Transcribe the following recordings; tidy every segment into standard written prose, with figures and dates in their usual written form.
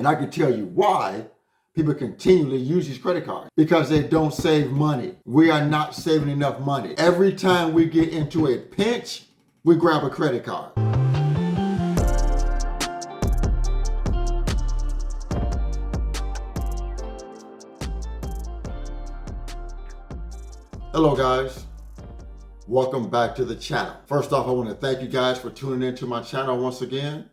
And I can tell you why people continually use these credit cards. Because they don't save money. We are not saving enough money. Every time we get into a pinch, we grab a credit card. Hello guys, welcome back to the channel. First off, I want to thank you guys for tuning into my channel once again.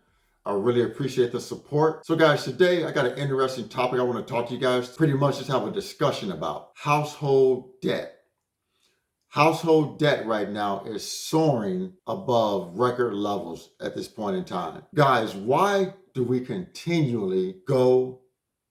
I really appreciate the support. So guys, today I got an interesting topic I want to talk to you guys. Pretty much just have a discussion about household debt. Household debt right now is soaring above record levels at this point in time. Guys, why do we continually go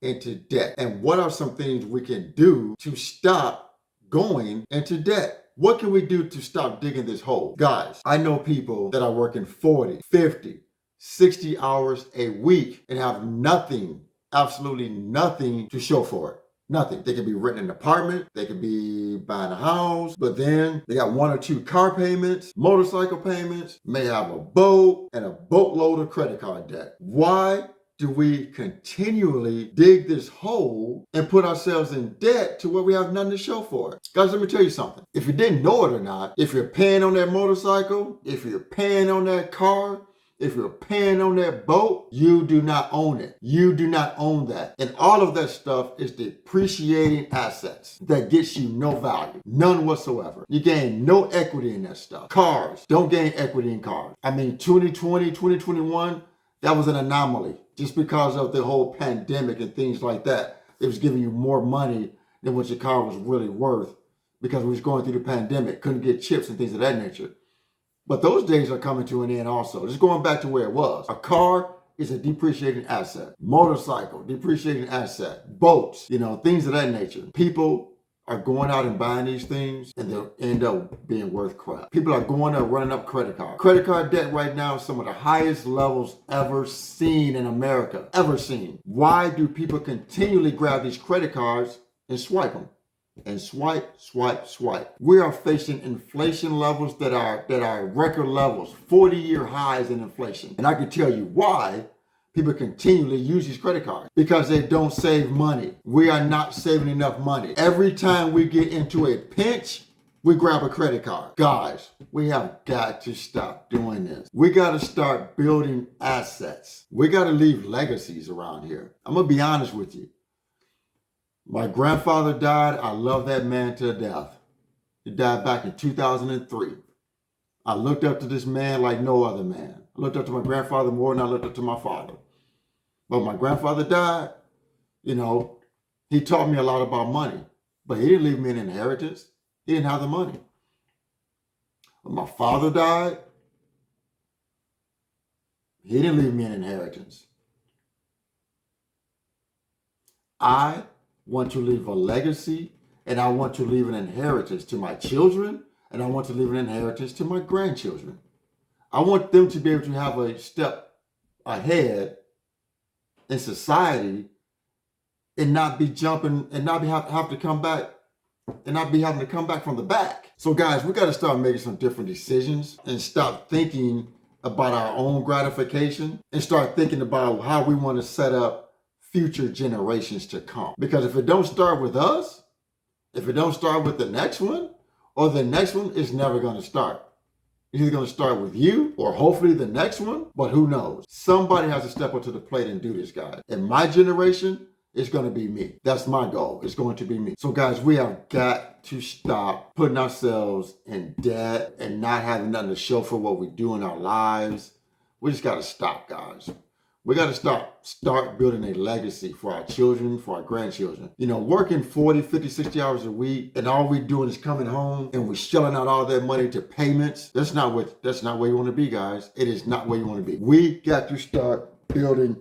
into debt? And what are some things we can do to stop going into debt? What can we do to stop digging this hole? Guys, I know people that are working 40, 50, 60 hours a week and have nothing, absolutely nothing to show for it. Nothing. They could be renting an apartment, they could be buying a house, but then they got 1 or 2 car payments, motorcycle payments, may have a boat, and a boatload of credit card debt. Why do we continually dig this hole and put ourselves in debt to where we have nothing to show for it? Guys, let me tell you something. If you didn't know it or not, if you're paying on that motorcycle, if you're paying on that car, if you're paying on that boat, you do not own it. You do not own that. And all of that stuff is depreciating assets that gets you no value, none whatsoever. You gain no equity in that stuff. Cars, don't gain equity in cars. I mean, 2020, 2021, that was an anomaly just because of the whole pandemic and things like that. It was giving you more money than what your car was really worth because we was going through the pandemic, couldn't get chips and things of that nature. But those days are coming to an end also. Just going back to where it was. A car is a depreciating asset. Motorcycle, depreciating asset. Boats, things of that nature. People are going out and buying these things and they'll end up being worth crap. People are going out running up credit cards. Credit card debt right now is some of the highest levels ever seen in America. Ever seen. Why do people continually grab these credit cards and swipe them? And swipe, swipe, swipe. We are facing inflation levels that are record levels, 40-year highs in inflation. And I can tell you why people continually use these credit cards. Because they don't save money. We are not saving enough money. Every time we get into a pinch, we grab a credit card. Guys, we have got to stop doing this. We got to start building assets. We got to leave legacies around here. I'm going to be honest with you. My grandfather died. I love that man to death. He died back in 2003. I looked up to this man like no other man. I looked up to my grandfather more than I looked up to my father. But my grandfather died, he taught me a lot about money. But he didn't leave me an inheritance. He didn't have the money. When my father died, he didn't leave me an inheritance. I want to leave a legacy, and I want to leave an inheritance to my children, and I want to leave an inheritance to my grandchildren. I want them to be able to have a step ahead in society and not be jumping and not have to come back and not be having to come back from the back. So guys, we got to start making some different decisions and stop thinking about our own gratification and start thinking about how we want to set up future generations to come. Because if it don't start with us, if it don't start with the next one, or the next one, it's never going to start. It's either going to start with you or hopefully the next one, but who knows? Somebody has to step up to the plate and do this, guys. In my generation, it's going to be me. That's my goal. It's going to be me. So guys, we have got to stop putting ourselves in debt and not having nothing to show for what we do in our lives. We just got to stop, guys. We got to start building a legacy for our children, for our grandchildren. Working 40, 50, 60 hours a week and all we doing is coming home and we're shelling out all that money to payments. That's not where you want to be, guys. It is not where you want to be. We got to start building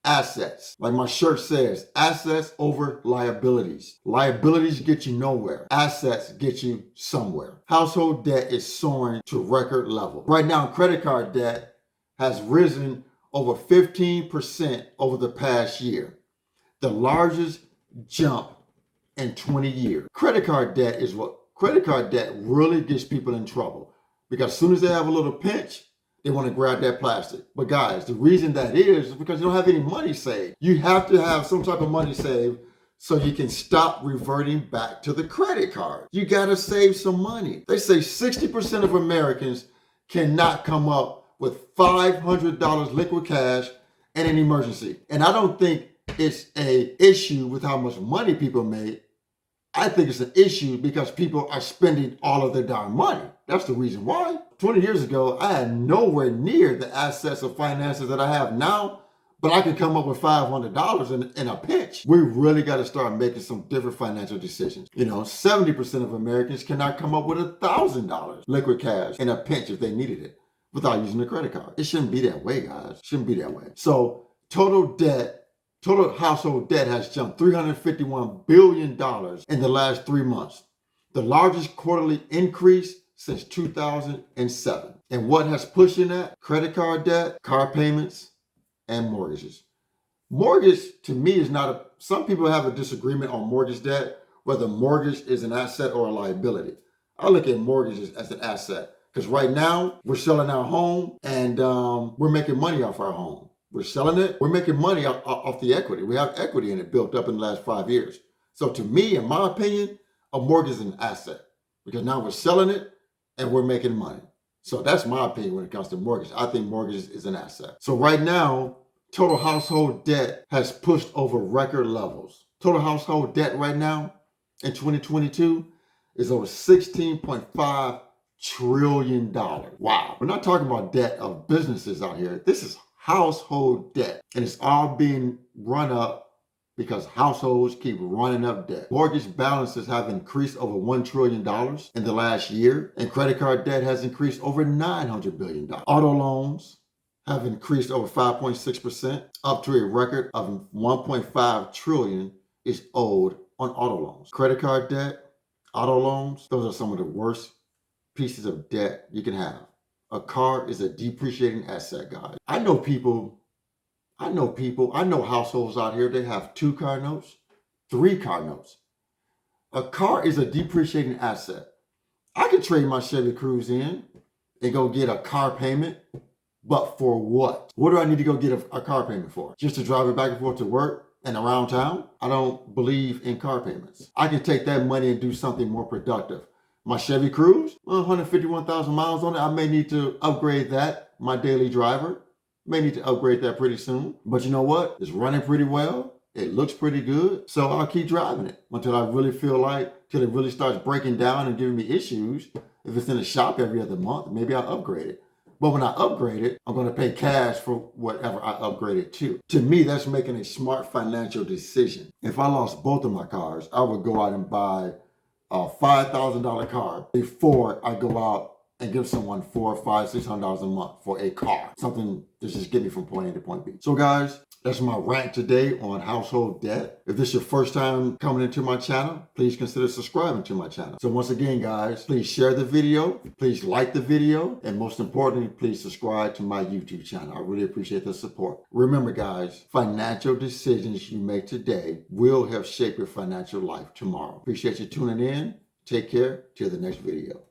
assets. Like my shirt says, assets over liabilities. Liabilities get you nowhere. Assets get you somewhere. Household debt is soaring to record level. Right now, credit card debt has risen over 15% over the past year. The largest jump in 20 years. Credit card debt really gets people in trouble because as soon as they have a little pinch, They want to grab that plastic. But guys, the reason that is because you don't have any money saved. You have to have some type of money saved so you can stop reverting back to the credit card. You got to save some money. They say 60% of Americans cannot come up with $500 liquid cash in an emergency. And I don't think it's an issue with how much money people make. I think it's an issue because people are spending all of their darn money. That's the reason why. 20 years ago, I had nowhere near the assets or finances that I have now, but I could come up with $500 in a pinch. We really got to start making some different financial decisions. 70% of Americans cannot come up with $1,000 liquid cash in a pinch if they needed it without using a credit card. It shouldn't be that way, guys. It shouldn't be that way. So total household debt has jumped $351 billion in the last 3 months, the largest quarterly increase since 2007. And what has pushed in that? Credit card debt, car payments, and mortgages. Mortgage, to me, is not some people have a disagreement on mortgage debt, whether mortgage is an asset or a liability. I look at mortgages as an asset because right now we're selling our home and we're making money off our home. We're selling it. We're making money off the equity. We have equity in it built up in the last 5 years. So to me, in my opinion, a mortgage is an asset because now we're selling it and we're making money. So that's my opinion when it comes to mortgage. I think mortgage is an asset. So right now, total household debt has pushed over record levels. Total household debt right now in 2022 is over $16.5 trillion. Wow. We're not talking about debt of businesses out here. This is household debt. And it's all being run up because households keep running up debt. Mortgage balances have increased over $1 trillion in the last year, and credit card debt has increased over $900 billion. Auto loans have increased over 5.6%, up to a record of $1.5 trillion is owed on auto loans. Credit card debt, auto loans, those are some of the worst pieces of debt you can have. A car is a depreciating asset, guys. I know households out here, they have 2 car notes, 3 car notes. A car is a depreciating asset. I could trade my Chevy Cruze in and go get a car payment, but for what? What do I need to go get a car payment for? Just to drive it back and forth to work and around town? I don't believe in car payments. I can take that money and do something more productive. My Chevy Cruze, 151,000 miles on it. I may need to upgrade that, my daily driver. May need to upgrade that pretty soon. But you know what? It's running pretty well. It looks pretty good. So I'll keep driving it until I really feel like, till it really starts breaking down and giving me issues. If it's in the shop every other month, maybe I'll upgrade it. But when I upgrade it, I'm going to pay cash for whatever I upgrade it to. To me, that's making a smart financial decision. If I lost both of my cars, I would go out and buy a $5,000 car before I go out and give someone $400, $500, $600 a month for a car. Something to just get me from point A to point B. So guys, that's my rant today on household debt. If this is your first time coming into my channel, please consider subscribing to my channel. So once again, guys, please share the video, please like the video, and most importantly, please subscribe to my YouTube channel. I really appreciate the support. Remember, guys, financial decisions you make today will help shape your financial life tomorrow. Appreciate you tuning in. Take care. Till the next video.